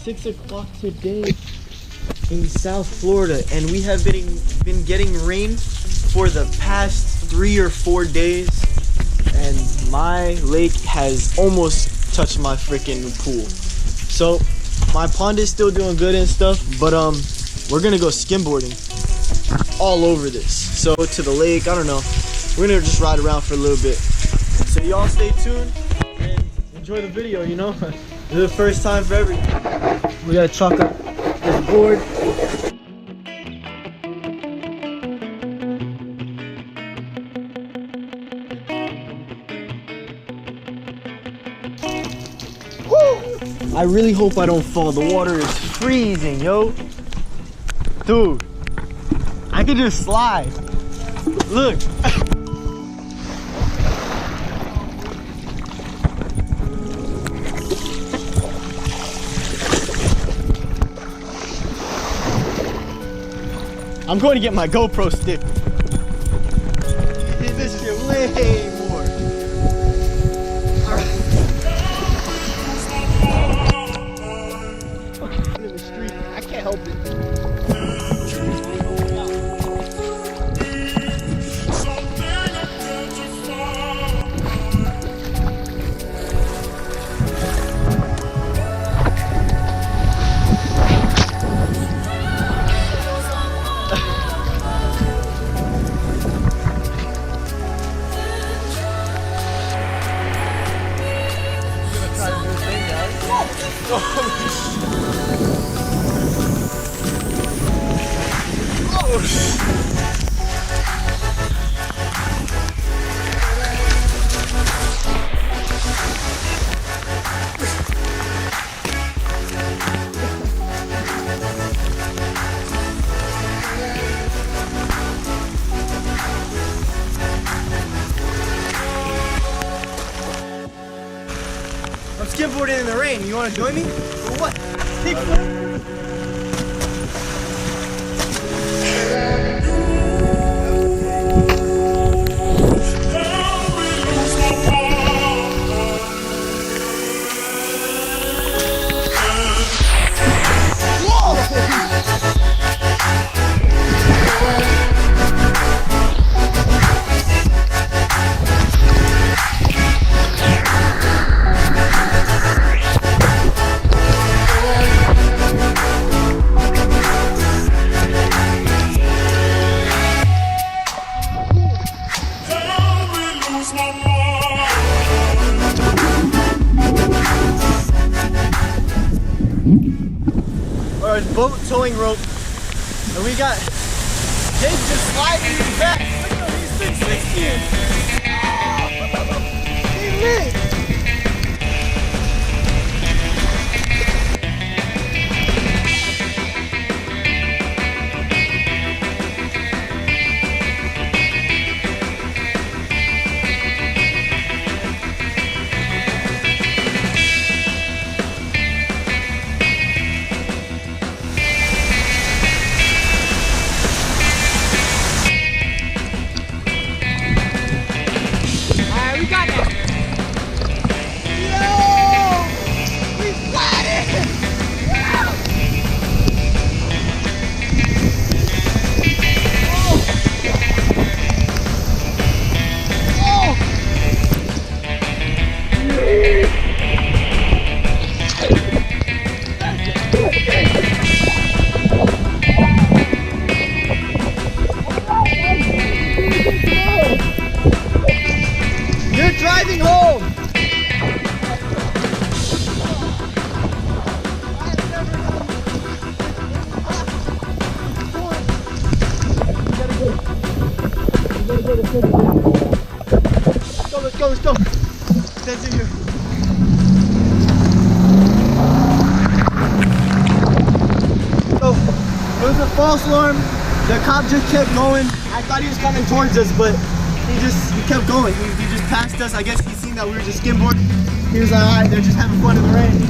6 o'clock today in South Florida, and we have been getting rain for the past 3 or 4 days, and my lake has almost touched my freaking pool. So my pond is still doing good and stuff, but we're gonna go skimboarding all over this. So to the lake, I don't know, we're gonna just ride around for a little bit. So y'all stay tuned and enjoy the video, you know. This is the first time for everything. We gotta chalk up this board. Woo! I really hope I don't fall. The water is freezing, yo. Dude, I could just slide. Look. I'm going to get my GoPro stick. Hit this shit way more. Alright. I'm in the street. I can't help it. I'm skimboarding in the rain. You want to join me? Or what? There's boat towing rope, and we got kids just sliding in the back. Look at these things, 16. They lit. You're driving home! Let's go. Stan's in here. So, it was a false alarm. The cop just kept going. I thought he was coming towards us, but he kept going. He just passed us. I guess he seen that we were just skimboarding. He was like, alright, they're just having fun in the rain.